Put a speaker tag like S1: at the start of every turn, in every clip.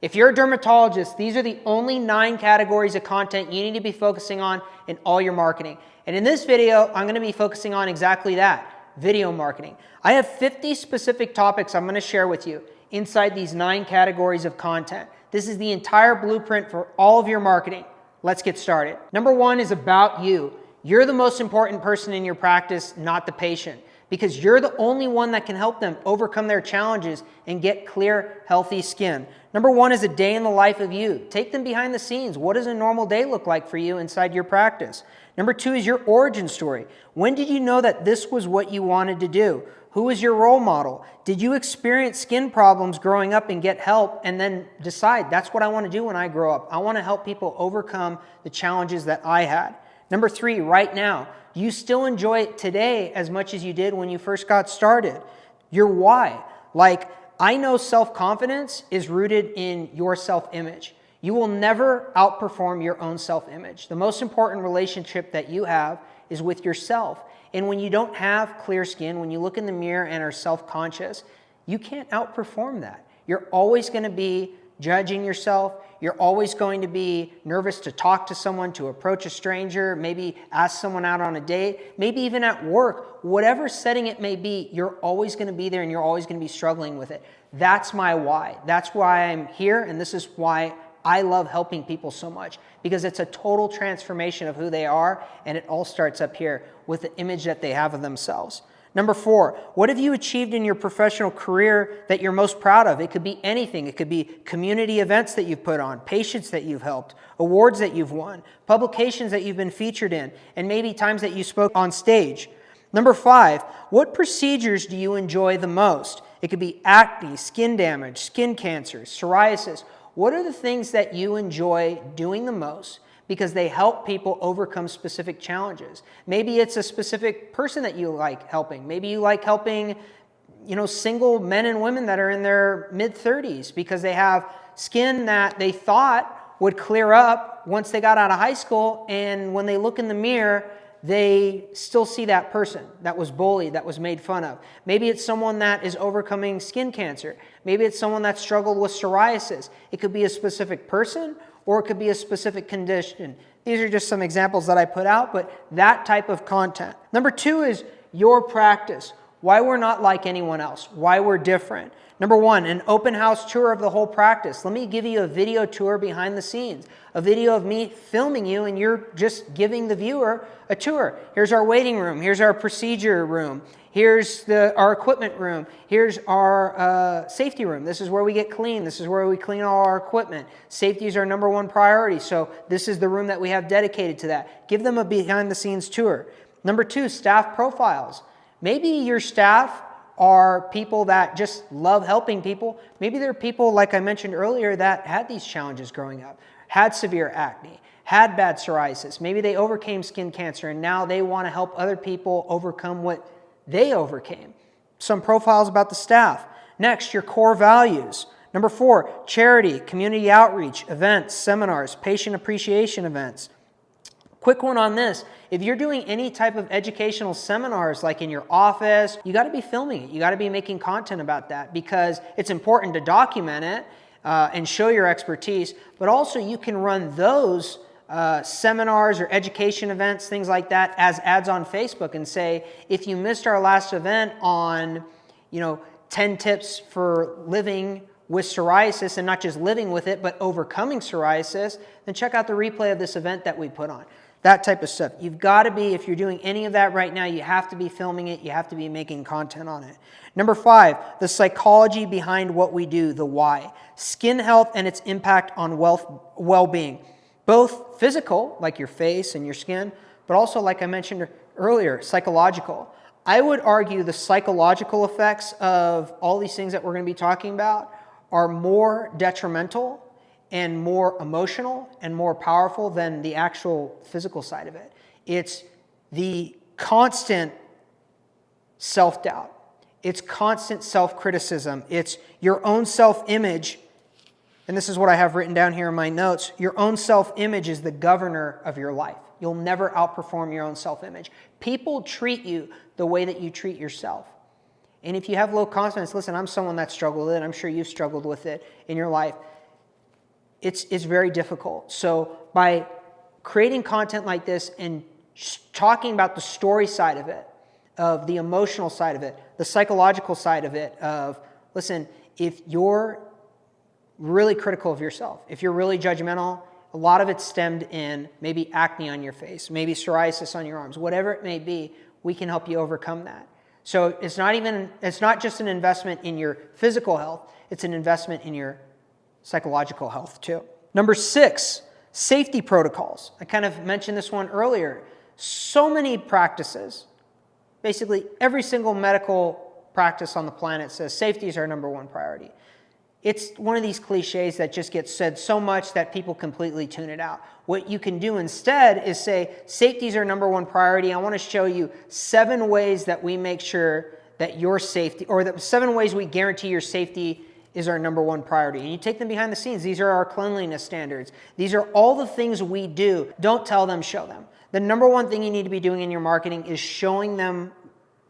S1: If you're a dermatologist, these are the only 9 categories of content you need to be focusing on in all your marketing. And in this video, I'm going to be focusing on exactly that, video marketing. I have 50 specific topics I'm going to share with you inside these 9 categories of content. This is the entire blueprint for all of your marketing. Let's get started. Number 1 is about you. You're the most important person in your practice, not the patient, because you're the only one that can help them overcome their challenges and get clear, healthy skin. Number 1 is a day in the life of you. Take them behind the scenes. What does a normal day look like for you inside your practice? Number 2 is your origin story. When did you know that this was what you wanted to do? Who was your role model? Did you experience skin problems growing up and get help and then decide that's what I want to do when I grow up? I want to help people overcome the challenges that I had. Number 3, right now, do you still enjoy it today as much as you did when you first got started? Your why. Like, I know self-confidence is rooted in your self-image. You will never outperform your own self-image. The most important relationship that you have is with yourself. And when you don't have clear skin, when you look in the mirror and are self-conscious, you can't outperform that. You're always going to be judging yourself. You're always going to be nervous to talk to someone, to approach a stranger, maybe ask someone out on a date, maybe even at work. Whatever setting it may be, you're always going to be there and you're always going to be struggling with it. That's my why. That's why I'm here, and this is why I love helping people so much, because it's a total transformation of who they are, and it all starts up here with the image that they have of themselves. Number 4, what have you achieved in your professional career that you're most proud of? It could be anything. It could be community events that you've put on, patients that you've helped, awards that you've won, publications that you've been featured in, and maybe times that you spoke on stage. Number 5, what procedures do you enjoy the most? It could be acne, skin damage, skin cancer, psoriasis. What are the things that you enjoy doing the most because they help people overcome specific challenges? Maybe it's a specific person that you like helping. Maybe you like helping, single men and women that are in their mid-30s because they have skin that they thought would clear up once they got out of high school, and when they look in the mirror, they still see that person that was bullied, that was made fun of. Maybe it's someone that is overcoming skin cancer. Maybe it's someone that struggled with psoriasis. It could be a specific person, or it could be a specific condition. These are just some examples that I put out, but that type of content. Number 2 is your practice. Why we're not like anyone else. Why we're different. Number 1, an open house tour of the whole practice. Let me give you a video tour behind the scenes. A video of me filming you, and you're just giving the viewer a tour. Here's our waiting room. Here's our procedure room. Here's our equipment room. Here's our safety room. This is where we get clean. This is where we clean all our equipment. Safety is our number 1 priority, so this is the room that we have dedicated to that. Give them a behind-the-scenes tour. Number 2, staff profiles. Maybe your staff are people that just love helping people. Maybe they're people, like I mentioned earlier, that had these challenges growing up, had severe acne, had bad psoriasis. Maybe they overcame skin cancer, and now they want to help other people overcome what they overcame. Some profiles about the staff. Next, your core values. Number 4, charity, community outreach, events, seminars, patient appreciation events. Quick one on this. If you're doing any type of educational seminars like in your office, you got to be filming it. You got to be making content about that, because it's important to document it and show your expertise, but also you can run those seminars or education events, things like that, as ads on Facebook and say, if you missed our last event on, 10 tips for living with psoriasis, and not just living with it, but overcoming psoriasis, then check out the replay of this event that we put on. That type of stuff. You've got to be, if you're doing any of that right now, you have to be filming it. You have to be making content on it. Number 5, the psychology behind what we do, the why. Skin health and its impact on well-being. Both physical, like your face and your skin, but also, like I mentioned earlier, psychological. I would argue the psychological effects of all these things that we're going to be talking about are more detrimental and more emotional and more powerful than the actual physical side of it. It's the constant self-doubt. It's constant self-criticism. It's your own self-image. And this is what I have written down here in my notes. Your own self-image is the governor of your life. You'll never outperform your own self-image. People treat you the way that you treat yourself. And if you have low confidence, listen, I'm someone that struggled with it. I'm sure you've struggled with it in your life. it's very difficult. So by creating content like this and talking about the story side of it, of the emotional side of it, the psychological side of it, of, listen, if you're really critical of yourself, if you're really judgmental, a lot of it's stemmed in maybe acne on your face, maybe psoriasis on your arms, whatever it may be, we can help you overcome that. So it's not just an investment in your physical health, it's an investment in your psychological health too. Number 6, safety protocols. I kind of mentioned this one earlier. So many practices, basically every single medical practice on the planet says safety is our number one priority. It's one of these cliches that just gets said so much that people completely tune it out. What you can do instead is say, safety is our number one priority. I want to show you 7 ways that we make sure that your safety, or the 7 ways we guarantee your safety is our number one priority. And you take them behind the scenes. These are our cleanliness standards. These are all the things we do. Don't tell them, show them. The number one thing you need to be doing in your marketing is showing them,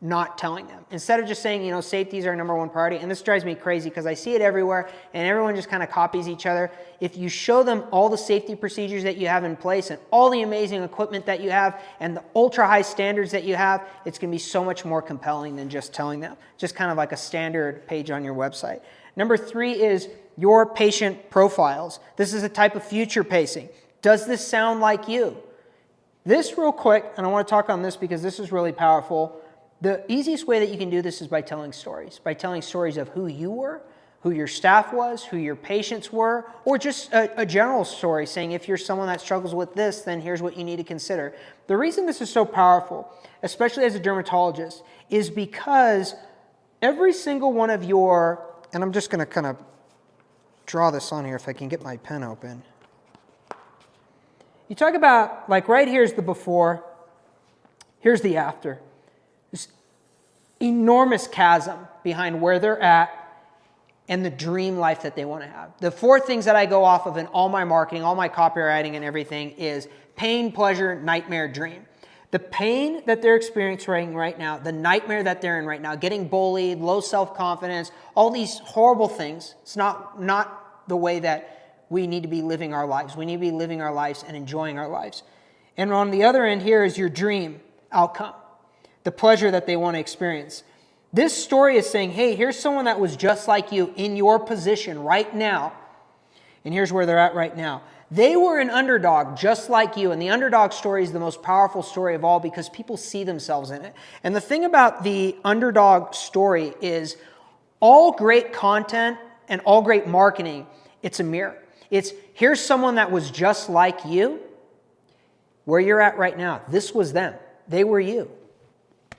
S1: not telling them. Instead of just saying, safety is our number one priority, and this drives me crazy because I see it everywhere and everyone just kind of copies each other. If you show them all the safety procedures that you have in place and all the amazing equipment that you have and the ultra high standards that you have, it's going to be so much more compelling than just telling them. Just kind of like a standard page on your website. Number 3 is your patient profiles. This is a type of future pacing. Does this sound like you? This real quick, and I want to talk on this because this is really powerful. The easiest way that you can do this is by telling stories of who you were, who your staff was, who your patients were, or just a general story saying if you're someone that struggles with this, then here's what you need to consider. The reason this is so powerful, especially as a dermatologist, is because every single one of your, and I'm just going to kind of draw this on here if I can get my pen open. You talk about, like right here's the before, here's the after. This enormous chasm behind where they're at and the dream life that they want to have. The 4 things that I go off of in all my marketing, all my copywriting and everything is pain, pleasure, nightmare, dream. The pain that they're experiencing right now, the nightmare that they're in right now, getting bullied, low self-confidence, all these horrible things, it's not the way that we need to be living our lives. We need to be living our lives and enjoying our lives. And on the other end here is your dream outcome, the pleasure that they want to experience. This story is saying, hey, here's someone that was just like you in your position right now, and here's where they're at right now. They were an underdog just like you, and the underdog story is the most powerful story of all because people see themselves in it. And the thing about the underdog story is all great content and all great marketing, it's a mirror. It's here's someone that was just like you, where you're at right now. This was them. They were you.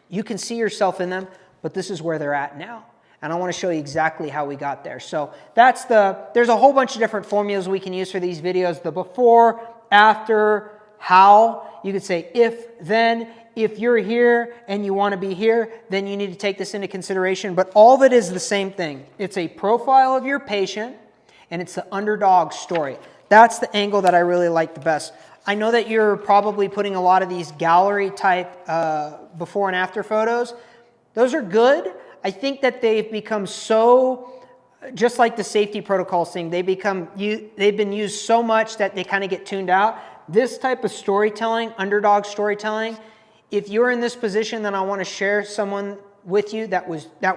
S1: You can see yourself in them, but this is where they're at now. And I want to show you exactly how we got there. So there's a whole bunch of different formulas we can use for these videos. The before, after, how. You could say if, then. If you're here and you want to be here, then you need to take this into consideration. But all of it is the same thing. It's a profile of your patient, and it's the underdog story. That's the angle that I really like the best. I know that you're probably putting a lot of these gallery type before and after photos. Those are good. I think that they've become so, just like the safety protocols thing, they've been used so much that they kind of get tuned out. This type of storytelling, underdog storytelling, if you're in this position, then I want to share someone with you that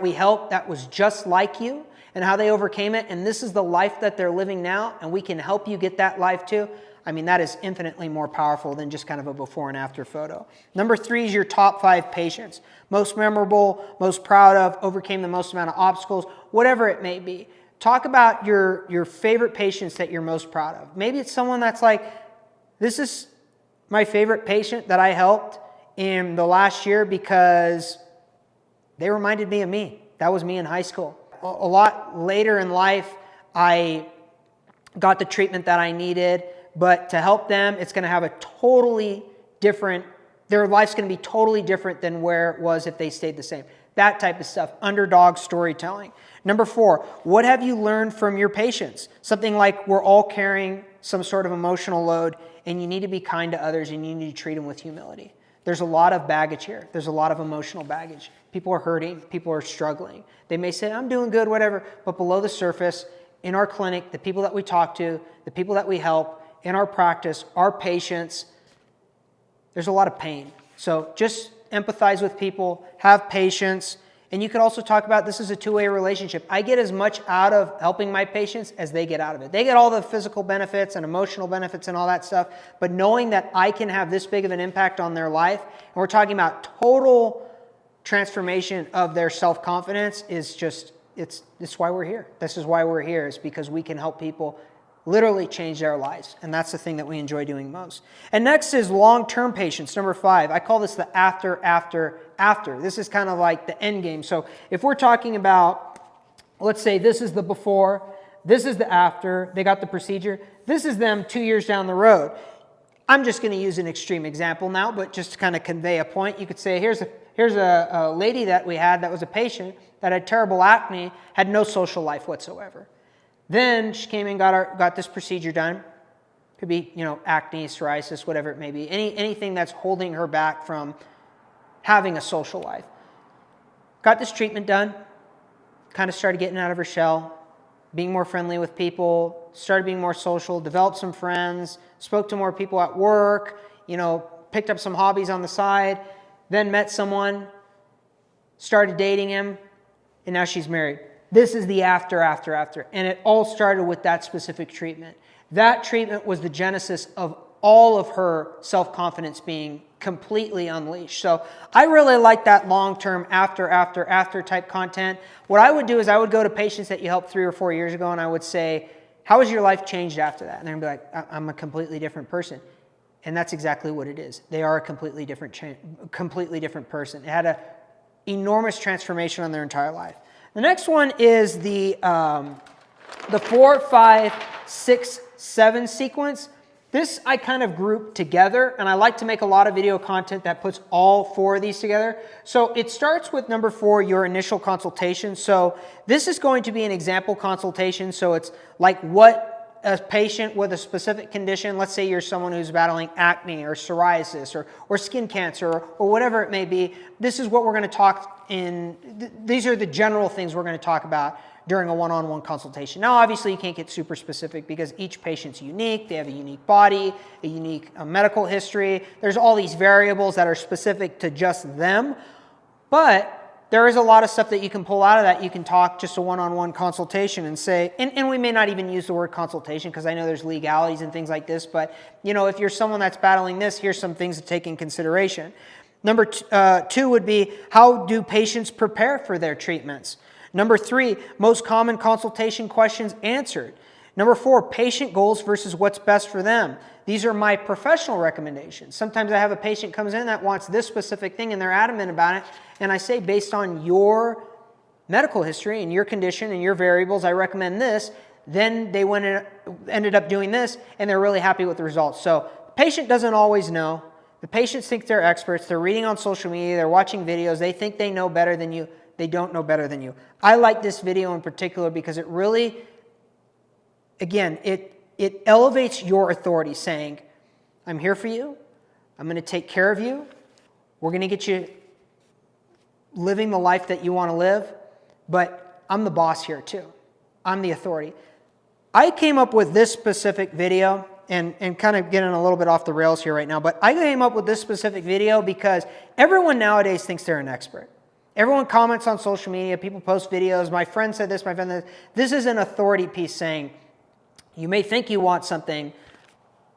S1: we helped, that was just like you, and how they overcame it. And this is the life that they're living now, and we can help you get that life too. I mean, that is infinitely more powerful than just kind of a before and after photo. Number 3 is your top 5 patients. Most memorable, most proud of, overcame the most amount of obstacles, whatever it may be. Talk about your favorite patients that you're most proud of. Maybe it's someone that's like, this is my favorite patient that I helped in the last year because they reminded me of me. That was me in high school. A lot later in life, I got the treatment that I needed. But to help them, it's going to have a totally different, their life's going to be totally different than where it was if they stayed the same. That type of stuff, underdog storytelling. Number 4, what have you learned from your patients? Something like we're all carrying some sort of emotional load and you need to be kind to others and you need to treat them with humility. There's a lot of baggage here. There's a lot of emotional baggage. People are hurting. People are struggling. They may say, I'm doing good, whatever, but below the surface, in our clinic, the people that we talk to, the people that we help in our practice, our patients, there's a lot of pain. So just empathize with people, have patience, and you could also talk about this is a two-way relationship. I get as much out of helping my patients as they get out of it. They get all the physical benefits and emotional benefits and all that stuff, but knowing that I can have this big of an impact on their life, and we're talking about total transformation of their self-confidence, is just, it's why we're here. This is why we're here, is because we can help people literally change their lives. And that's the thing that we enjoy doing most. And next is long-term patients, number 5. I call this the after. This is kind of like the end game. So if we're talking about, let's say this is the before, this is the after, they got the procedure, this is them 2 years down the road. I'm just going to use an extreme example now, but just to kind of convey a point, you could say here's a lady that we had that was a patient that had terrible acne, had no social life whatsoever. Then she came and got this procedure done. Could be, acne, psoriasis, whatever it may be. Anything that's holding her back from having a social life. Got this treatment done. Kind of started getting out of her shell, being more friendly with people, started being more social, developed some friends, spoke to more people at work, picked up some hobbies on the side, then met someone, started dating him, and now she's married. This is the after. And it all started with that specific treatment. That treatment was the genesis of all of her self-confidence being completely unleashed. So I really like that long-term after type content. What I would do is I would go to patients that you helped 3 or 4 years ago, and I would say, how has your life changed after that? And they're going to be like, I'm a completely different person. And that's exactly what it is. They are a completely different person. It had an enormous transformation on their entire life. The next one is the 4, 5, 6, 7 sequence. This I kind of group together, and I like to make a lot of video content that puts all 4 of these together. So it starts with number 4, your initial consultation. So this is going to be an example consultation. So it's like what a patient with a specific condition, let's say you're someone who's battling acne or psoriasis or skin cancer or whatever it may be, this is what we're going to talk in, these are the general things we're going to talk about during a one-on-one consultation. Now, obviously, you can't get super specific because each patient's unique. They have a unique body, a unique medical history. There's all these variables that are specific to just them, but there is a lot of stuff that you can pull out of that. You can talk just a one-on-one consultation and say, and we may not even use the word consultation because I know there's legalities and things like this, but if you're someone that's battling this, here's some things to take in consideration. Number 2 would be, how do patients prepare for their treatments? Number 3, most common consultation questions answered. Number 4, patient goals versus what's best for them. These are my professional recommendations. Sometimes I have a patient comes in that wants this specific thing and they're adamant about it. And I say, based on your medical history and your condition and your variables, I recommend this. Then they ended up doing this and they're really happy with the results. So the patient doesn't always know. The patients think they're experts. They're reading on social media. They're watching videos. They think they know better than you. They don't know better than you. I like this video in particular because it really, again, it elevates your authority, saying, I'm here for you. I'm going to take care of you. We're going to get you living the life that you want to live, but I'm the boss here too. I'm the authority. I came up with this specific video, and kind of getting a little bit off the rails here right now, but I came up with this specific video because everyone nowadays thinks they're an expert. Everyone comments on social media, people post videos, my friend said this, my friend said this. This is an authority piece saying, you may think you want something,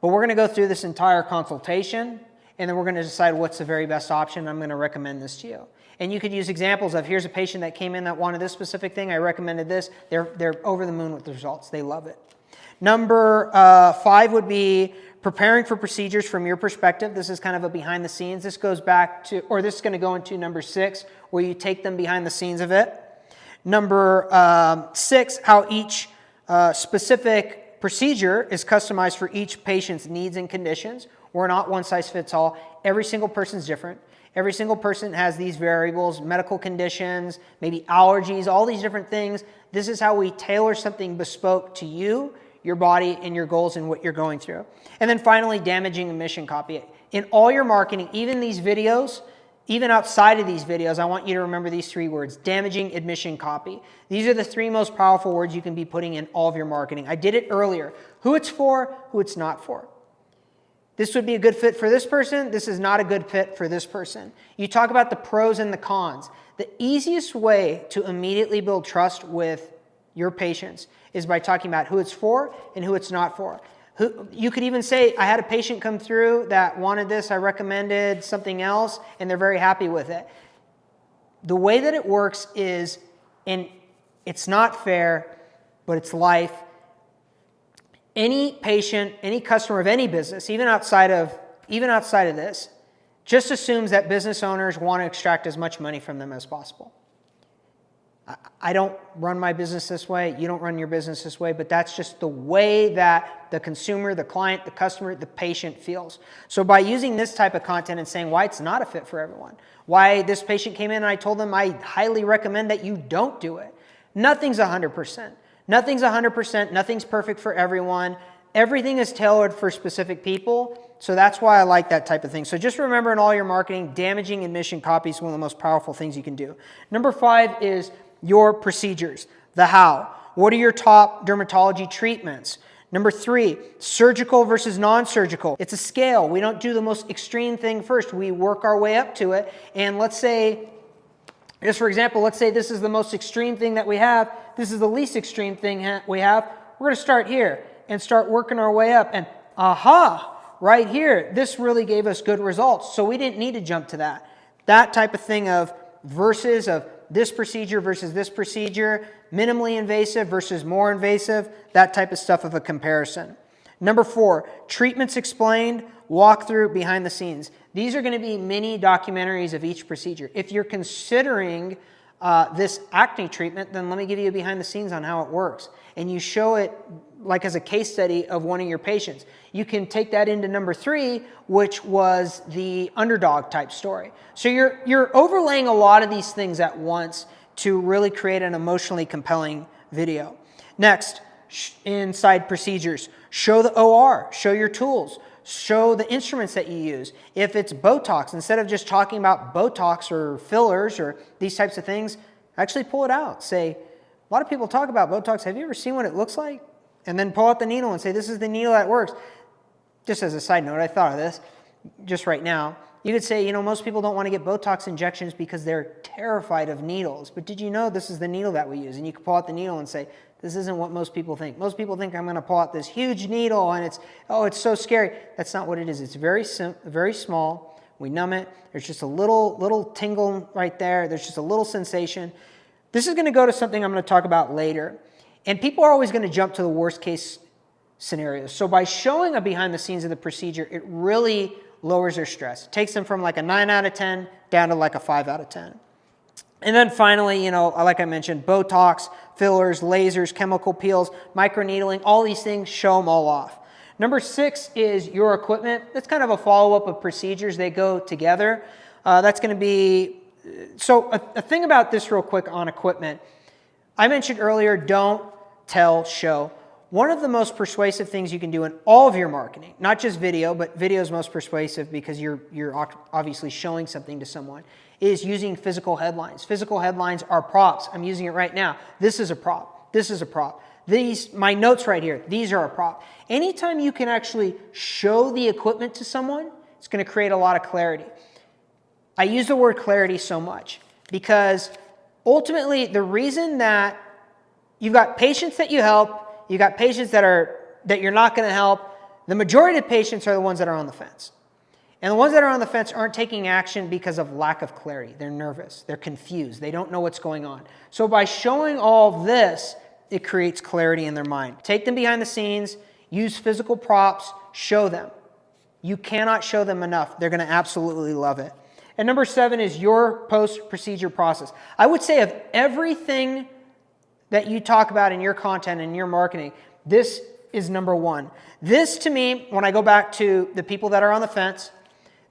S1: but we're going to go through this entire consultation, and then we're going to decide what's the very best option. I'm going to recommend this to you. And you could use examples of, here's a patient that came in that wanted this specific thing. I recommended this. They're over the moon with the results. They love it. Number 5 would be preparing for procedures from your perspective. This is kind of a behind the scenes. This goes back to, or this is going to go into number 6, where you take them behind the scenes of it. Number 6, how each specific procedure is customized for each patient's needs and conditions. We're not one size fits all. Every single person's different. Every single person has these variables, medical conditions, maybe allergies, all these different things. This is how we tailor something bespoke to you, your body, and your goals and what you're going through. And then finally, damaging a mission copy. In all your marketing, even these videos, even outside of these videos, I want you to remember these 3 words: damaging admission copy. These are the 3 most powerful words you can be putting in all of your marketing. I did it earlier. Who it's for, who it's not for. This would be a good fit for this person. This is not a good fit for this person. You talk about the pros and the cons. The easiest way to immediately build trust with your patients is by talking about who it's for and who it's not for. You could even say, I had a patient come through that wanted this, I recommended something else, and they're very happy with it. The way that it works is, and it's not fair, but it's life. Any patient, any customer of any business, even outside of this, just assumes that business owners want to extract as much money from them as possible. I don't run my business this way. You don't run your business this way, but that's just the way that the consumer, the client, the customer, the patient feels. So by using this type of content and saying why it's not a fit for everyone, why this patient came in and I told them I highly recommend that you don't do it. Nothing's 100%. Nothing's 100%. Nothing's perfect for everyone. Everything is tailored for specific people. So that's why I like that type of thing. So just remember, in all your marketing, damaging admission copy is one of the most powerful things you can do. Number 5 is your procedures, the how. What are your top dermatology treatments? Number 3, surgical versus non-surgical. It's a scale. We don't do the most extreme thing first. We work our way up to it. And let's say, just for example, let's say this is the most extreme thing that we have. This is the least extreme thing we have. We're going to start here and start working our way up. And aha, right here, this really gave us good results. So we didn't need to jump to that. That type of thing of versus of this procedure versus this procedure, minimally invasive versus more invasive, that type of stuff of a comparison. Number 4, treatments explained, walkthrough, behind the scenes. These are going to be mini documentaries of each procedure. If you're considering this acne treatment, then let me give you a behind the scenes on how it works. And you show it like as a case study of one of your patients. You can take that into number 3, which was the underdog type story. So you're overlaying a lot of these things at once to really create an emotionally compelling video. Next, inside procedures, show the OR, show your tools, show the instruments that you use. If it's Botox, instead of just talking about Botox or fillers or these types of things, actually pull it out. Say, a lot of people talk about Botox. Have you ever seen what it looks like? And then pull out the needle and say, this is the needle that works. Just as a side note, I thought of this just right now. You could say, most people don't want to get Botox injections because they're terrified of needles. But did you know this is the needle that we use? And you can pull out the needle and say, this isn't what most people think. Most people think I'm going to pull out this huge needle and it's so scary. That's not what it is. It's very small. We numb it. There's just a little tingle right there. There's just a little sensation. This is going to go to something I'm going to talk about later. And people are always going to jump to the worst case scenarios. So by showing a behind the scenes of the procedure, it really lowers their stress. It takes them from like a 9 out of 10 down to like a 5 out of 10. And then finally, like I mentioned, Botox, fillers, lasers, chemical peels, microneedling, all these things, show them all off. Number 6 is your equipment. That's kind of a follow-up of procedures. They go together. That's going to be, so a thing about this real quick on equipment. I mentioned earlier, don't tell, show. One of the most persuasive things you can do in all of your marketing, not just video, but video is most persuasive because you're obviously showing something to someone, is using physical headlines. Physical headlines are props. I'm using it right now. This is a prop. This is a prop. My notes right here, these are a prop. Anytime you can actually show the equipment to someone, it's going to create a lot of clarity. I use the word clarity so much because ultimately the reason that you've got patients that you help, you've got patients that you're not going to help, the majority of patients are the ones that are on the fence. And the ones that are on the fence aren't taking action because of lack of clarity. They're nervous. They're confused. They don't know what's going on. So by showing all this, it creates clarity in their mind. Take them behind the scenes, use physical props, show them. You cannot show them enough. They're going to absolutely love it. And number 7 is your post-procedure process. I would say of everything that you talk about in your content and your marketing, this is number 1. This, to me, when I go back to the people that are on the fence,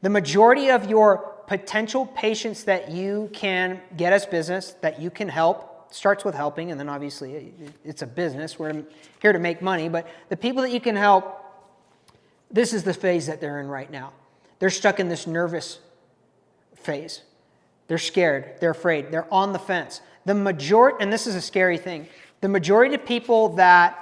S1: the majority of your potential patients that you can get as business, that you can help, starts with helping, and then obviously it's a business. We're here to make money, but the people that you can help, this is the phase that they're in right now. They're stuck in this nervous phase. They're scared, they're afraid, they're on the fence. The majority, and this is a scary thing, the majority of people that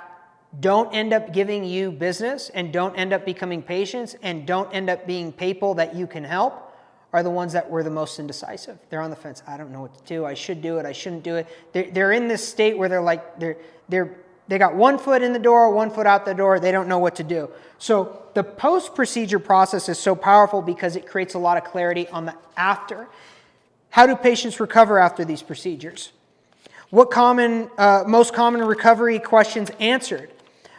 S1: don't end up giving you business and don't end up becoming patients and don't end up being people that you can help are the ones that were the most indecisive. They're on the fence. I don't know what to do. I should do it. I shouldn't do it. They're in this state where they're like, they got 1 foot in the door, 1 foot out the door. They don't know what to do. So the post-procedure process is so powerful because it creates a lot of clarity on the after. How do patients recover after these procedures? What most common recovery questions answered?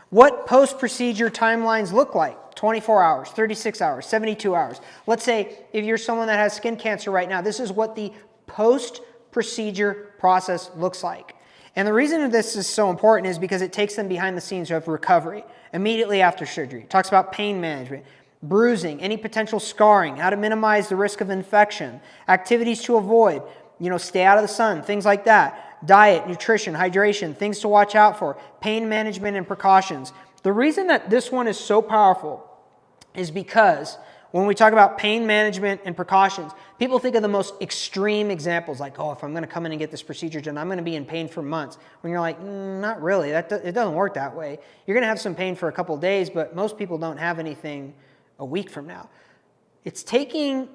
S1: What post-procedure timelines look like? 24 hours, 36 hours, 72 hours. Let's say if you're someone that has skin cancer right now, this is what the post-procedure process looks like. And the reason this is so important is because it takes them behind the scenes of recovery immediately after surgery. It talks about pain management, bruising, any potential scarring, how to minimize the risk of infection, activities to avoid, stay out of the sun, things like that. Diet, nutrition, hydration, things to watch out for, pain management and precautions. The reason that this one is so powerful is because when we talk about pain management and precautions, people think of the most extreme examples like, oh, if I'm going to come in and get this procedure done, I'm going to be in pain for months. When you're like, not really. It doesn't work that way. You're going to have some pain for a couple of days, but most people don't have anything a week from now. It's taking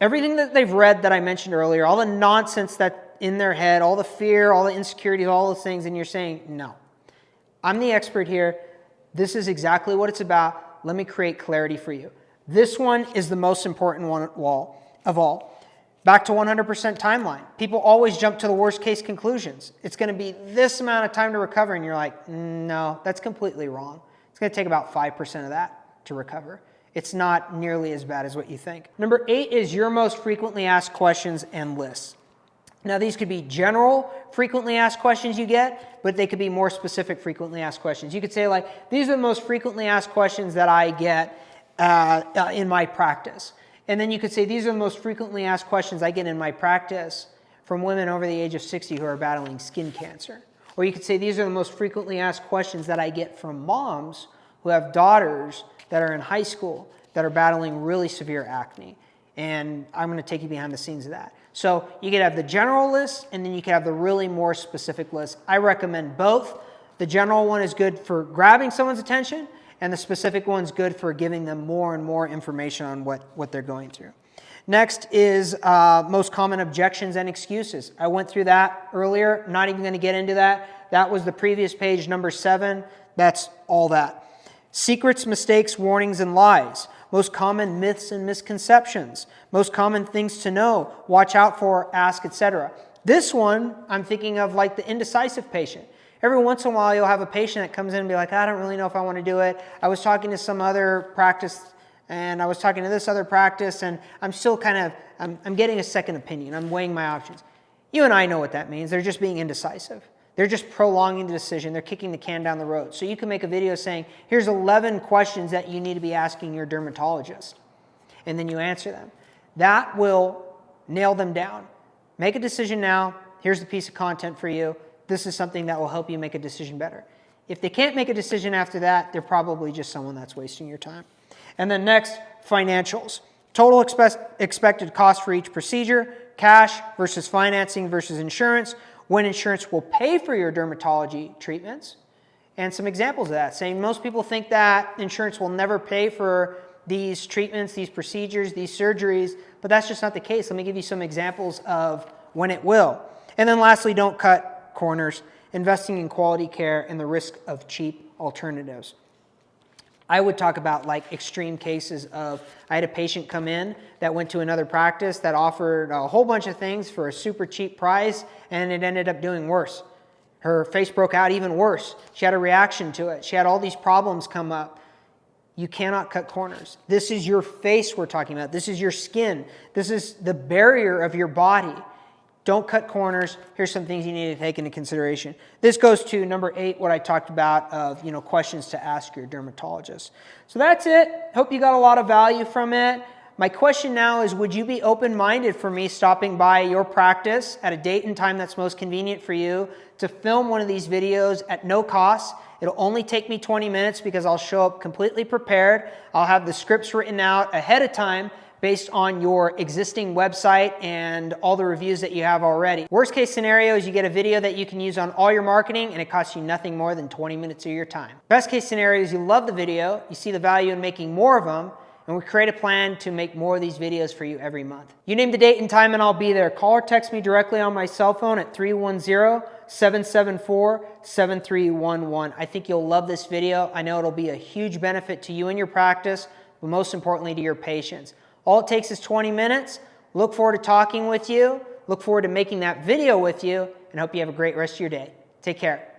S1: everything that they've read that I mentioned earlier, all the nonsense that's in their head, all the fear, all the insecurities, all those things, and you're saying, no, I'm the expert here. This is exactly what it's about. Let me create clarity for you. This one is the most important one of all. Back to 100% timeline. People always jump to the worst case conclusions. It's going to be this amount of time to recover, and you're like, no, that's completely wrong. It's going to take about 5% of that to recover. It's not nearly as bad as what you think. Number 8 is your most frequently asked questions and lists. Now, these could be general frequently asked questions you get, but they could be more specific frequently asked questions. You could say, like, these are the most frequently asked questions that I get in my practice. And then you could say, these are the most frequently asked questions I get in my practice from women over the age of 60 who are battling skin cancer. Or you could say, these are the most frequently asked questions that I get from moms who have daughters that are in high school that are battling really severe acne. And I'm going to take you behind the scenes of that. So you could have the general list, and then you could have the really more specific list. I recommend both. The general one is good for grabbing someone's attention, and the specific one's good for giving them more and more information on what they're going through. Next is most common objections and excuses. I went through that earlier. Not even going to get into that. That was the previous page, number 7. That's all that. Secrets, mistakes, warnings, and lies. Most common myths and misconceptions. Most common things to know, watch out for, ask, etc. This one, I'm thinking of like the indecisive patient. Every once in a while, you'll have a patient that comes in and be like, I don't really know if I want to do it. I was talking to some other practice, and I was talking to this other practice, and I'm still I'm getting a second opinion. I'm weighing my options. You and I know what that means. They're just being indecisive. They're just prolonging the decision. They're kicking the can down the road. So you can make a video saying, here's 11 questions that you need to be asking your dermatologist. And then you answer them. That will nail them down. Make a decision now. Here's the piece of content for you. This is something that will help you make a decision better. If they can't make a decision after that, they're probably just someone that's wasting your time. And then next, financials. Total expected cost for each procedure, cash versus financing versus insurance, when insurance will pay for your dermatology treatments, and some examples of that, saying most people think that insurance will never pay for these treatments, these procedures, these surgeries, but that's just not the case. Let me give you some examples of when it will. And then lastly, don't cut corners, investing in quality care and the risk of cheap alternatives. I would talk about like extreme cases of, I had a patient come in that went to another practice that offered a whole bunch of things for a super cheap price, and it ended up doing worse. Her face broke out even worse. She had a reaction to it. She had all these problems come up. You cannot cut corners. This is your face we're talking about. This is your skin. This is the barrier of your body. Don't cut corners. Here's some things you need to take into consideration. This goes to number 8, what I talked about of, questions to ask your dermatologist. So that's it. Hope you got a lot of value from it. My question now is, would you be open-minded for me stopping by your practice at a date and time that's most convenient for you to film one of these videos at no cost? It'll only take me 20 minutes because I'll show up completely prepared. I'll have the scripts written out ahead of time based on your existing website and all the reviews that you have already. Worst case scenario is you get a video that you can use on all your marketing and it costs you nothing more than 20 minutes of your time. Best case scenario is you love the video, you see the value in making more of them, and we create a plan to make more of these videos for you every month. You name the date and time and I'll be there. Call or text me directly on my cell phone at 310-774-7311. I think you'll love this video. I know it'll be a huge benefit to you and your practice, but most importantly to your patients. All it takes is 20 minutes. Look forward to talking with you. Look forward to making that video with you, and hope you have a great rest of your day. Take care.